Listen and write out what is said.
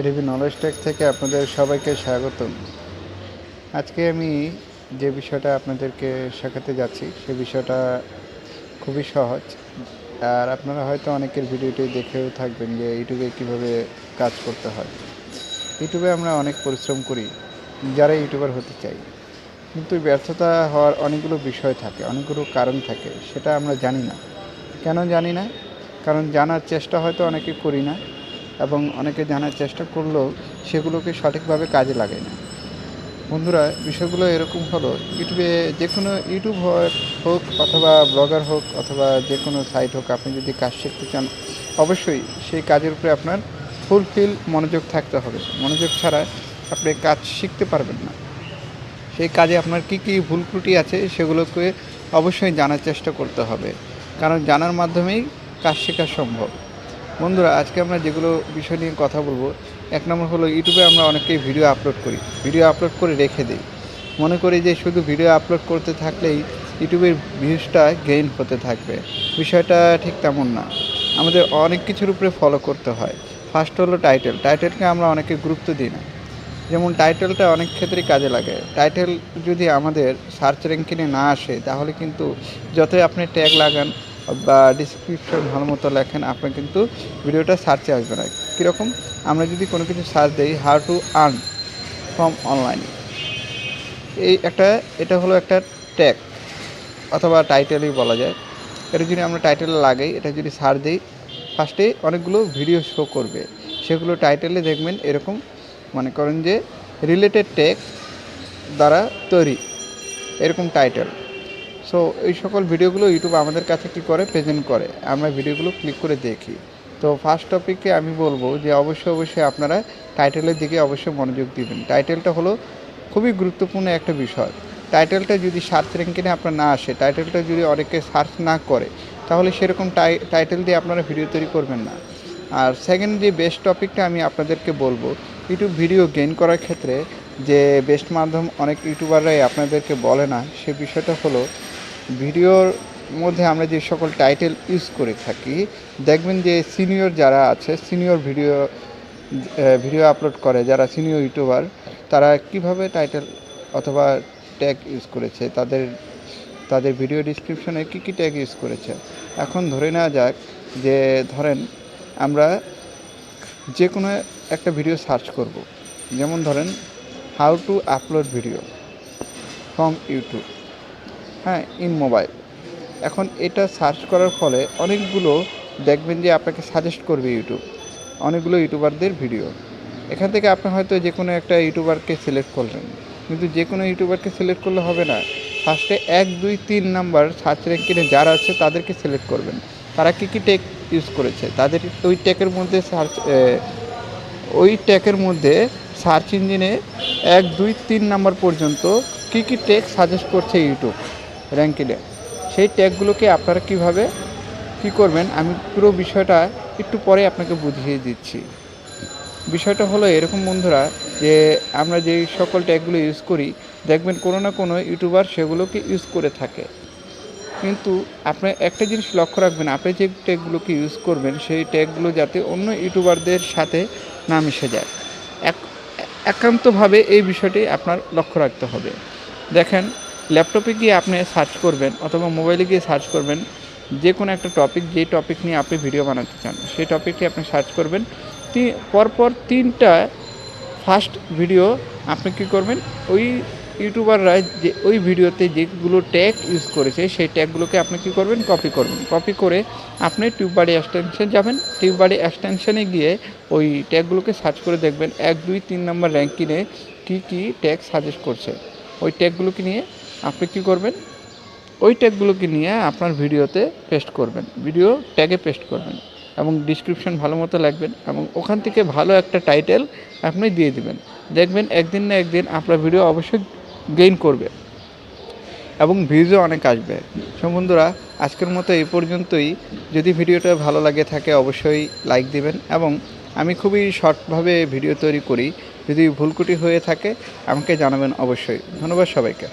advknowledgetech থেকে আপনাদের সবাইকে স্বাগতম। আজকে আমি যে বিষয়টা আপনাদেরকে শেখাতে যাচ্ছি সে বিষয়টা খুবই সহজ। আর আপনারা হয়তো অনেকের ভিডিওটি দেখেও থাকবেন যে ইউটিউবে কীভাবে কাজ করতে হয়। ইউটিউবে আমরা অনেক পরিশ্রম করি যারা ইউটিউবার হতে চাই, কিন্তু ব্যর্থতা হওয়ার অনেকগুলো বিষয় থাকে, অনেকগুলো কারণ থাকে, সেটা আমরা জানি না। কেন জানি না? কারণ জানার চেষ্টা হয়তো অনেকে করি না, এবং অনেকে জানার চেষ্টা করলেও সেগুলোকে সঠিকভাবে কাজে লাগায় না। বন্ধুরা, বিষয়গুলো এরকম হলো, ইউটিউবে যে কোনো ইউটিউব হোক অথবা ব্লগার হোক অথবা যে কোনো সাইট হোক, আপনি যদি কাজ শিখতে চান অবশ্যই সেই কাজের উপরে আপনার ফুলফিল মনোযোগ থাকতে হবে। মনোযোগ ছাড়া আপনি কাজ শিখতে পারবেন না। সেই কাজে আপনার কী কী ভুল ত্রুটি আছে সেগুলোকে অবশ্যই জানার চেষ্টা করতে হবে, কারণ জানার মাধ্যমেই কাজ শেখা সম্ভব। বন্ধুরা, আজকে আমরা যেগুলো বিষয় নিয়ে কথা বলবো, এক নম্বর হলো ইউটিউবে আমরা অনেকেই ভিডিও আপলোড করি, ভিডিও আপলোড করে রেখে দিই। মনে করি যে শুধু ভিডিও আপলোড করতে থাকলেই ইউটিউবের ভিউজটা গেইন হতে থাকবে। বিষয়টা ঠিক তেমন না, আমাদের অনেক কিছুর উপরে ফলো করতে হয়। ফার্স্ট হলো টাইটেলকে আমরা অনেকে গুরুত্ব দিই না। যেমন টাইটেলটা অনেক ক্ষেত্রেই কাজে লাগে। টাইটেল যদি আমাদের সার্চ র্যাঙ্কিংয়ে না আসে, তাহলে কিন্তু যতই আপনি ট্যাগ লাগান বা ডিসক্রিপশন ভালো মতো লেখেন, আপনার কিন্তু ভিডিওটা সার্চে আসবে না। কীরকম? আমরা যদি কোনো কিছু সার্চ দিই, how to earn from online, এটা হলো একটা ট্যাগ অথবা টাইটেলই বলা যায়। এটা যদি আমরা টাইটেলে লাগাই, এটা যদি সার্চ দিই, ফার্স্টে অনেকগুলো ভিডিও শো করবে। সেগুলো টাইটেলে দেখবেন এরকম, মনে করেন যে রিলেটেড ট্যাগ দ্বারা তৈরি, এরকম টাইটেল। সো এই সকল ভিডিওগুলো ইউটিউব আমাদের কাছে কী করে, প্রেজেন্ট করে। আমরা ভিডিওগুলো ক্লিক করে দেখি। তো ফার্স্ট টপিকে আমি বলবো যে অবশ্যই আপনারা টাইটেলের দিকে অবশ্যই মনোযোগ দিবেন। টাইটেলটা হলো খুবই গুরুত্বপূর্ণ একটা বিষয়। টাইটেলটা যদি সার্চ র্যাঙ্কিংয়ে আপনার না আসে, টাইটেলটা যদি অনেকে সার্চ না করে, তাহলে সেরকম টাইটেল দিয়ে আপনারা ভিডিও তৈরি করবেন না। আর সেকেন্ড যে বেস্ট টপিকটা আমি আপনাদেরকে বলবো, ইউটিউব ভিডিও গেইন করার ক্ষেত্রে যে বেস্ট মাধ্যম অনেক ইউটিউবাররাই আপনাদেরকে বলে না, সে বিষয়টা হলো ভিডিওর মধ্যে আমরা যে সকল টাইটেল ইউজ করে থাকি, দেখবেন যে সিনিয়র যারা আছে, সিনিয়র ভিডিও আপলোড করে যারা সিনিয়র ইউটিউবার, তারা কিভাবে টাইটেল অথবা ট্যাগ ইউজ করেছে, তাদের ভিডিও ডিসক্রিপশনে কী কী ট্যাগ ইউজ করেছে। এখন ধরে নেওয়া যাক যে ধরেন আমরা যে কোনো একটা ভিডিও সার্চ করব, যেমন ধরেন how to upload video from YouTube, in mobile. এখন এটা সার্চ করার ফলে অনেকগুলো দেখবেন যে আপনাকে সাজেস্ট করবে ইউটিউব, অনেকগুলো ইউটিউবারদের ভিডিও। এখান থেকে আপনি হয়তো যে কোনো একটা ইউটিউবারকে সিলেক্ট করলেন, কিন্তু যে কোনো ইউটিউবারকে সিলেক্ট করলে হবে না। ফার্স্টে 1, 2, 3 নাম্বার সার্চ র্যাঙ্কিংয়ে যারা আছে তাদেরকে সিলেক্ট করবেন। তারা কী কী ট্যাগ ইউজ করেছে, তাদের ওই ট্যাগের মধ্যে সার্চ ইঞ্জিনে 1, 2, 3 নাম্বার পর্যন্ত কী কী ট্যাগ সাজেস্ট করছে ইউটিউব র্যাঙ্কিংয়ে, সেই ট্যাগগুলোকে আপনারা কীভাবে কী করবেন, আমি পুরো বিষয়টা একটু পরে আপনাকে বুঝিয়ে দিচ্ছি। বিষয়টা হলো এরকম বন্ধুরা, যে আমরা যেই সকল ট্যাগগুলো ইউজ করি, দেখবেন কোনো না কোনো ইউটিউবার সেগুলোকে ইউজ করে থাকে। কিন্তু আপনি একটা জিনিস লক্ষ্য রাখবেন, আপনি যে ট্যাগগুলোকে ইউজ করবেন সেই ট্যাগগুলো যাতে অন্য ইউটিউবারদের সাথে না মিশে যায়, একান্তভাবে এই বিষয়টি আপনার লক্ষ্য রাখতে হবে। দেখেন, ল্যাপটপে গিয়ে আপনি সার্চ করবেন অথবা মোবাইলে গিয়ে সার্চ করবেন যে কোনো একটা টপিক, যে টপিক নিয়ে আপনি ভিডিও বানাতে চান, সেই টপিকটি আপনি সার্চ করবেন। পরপর 3টা ফার্স্ট ভিডিও আপনি কী করবেন, ওই ইউটিউবাররা যে ওই ভিডিওতে যেগুলো ট্যাগ ইউজ করেছে সেই ট্যাগগুলোকে আপনি কী করবেন, কপি করে আপনি টিউববাড়ি এক্সটেনশন যাবেন। টিউববাড়ি এক্সটেনশনে গিয়ে ওই ট্যাগগুলোকে সার্চ করে দেখবেন 1, 2, 3 নাম্বার র্যাঙ্কিংয়ে কী কী ট্যাগ সাজেস্ট করছে। ওই ট্যাগগুলোকে নিয়ে আপনি কী করবেন, ওই ট্যাগগুলোকে নিয়ে আপনার ভিডিওতে পেস্ট করবেন, ভিডিও ট্যাগে পেস্ট করবেন এবং ডিসক্রিপশন ভালো মতো লিখবেন এবং ওখান থেকে ভালো একটা টাইটেল আপনি দিয়ে দিবেন। দেখবেন একদিন না একদিন আপনার ভিডিও অবশ্যই গেইন করবে এবং ভিউজও অনেক আসবে। সো বন্ধুরা, আজকের মতো এই পর্যন্তই। যদি ভিডিওটা ভালো লাগে থাকে অবশ্যই লাইক দিবেন, এবং আমি খুবই শর্টভাবে ভিডিও তৈরি করি। যদি ভুলকুটি হয়ে থাকে আমাকে জানাবেন অবশ্যই। ধন্যবাদ সবাইকে।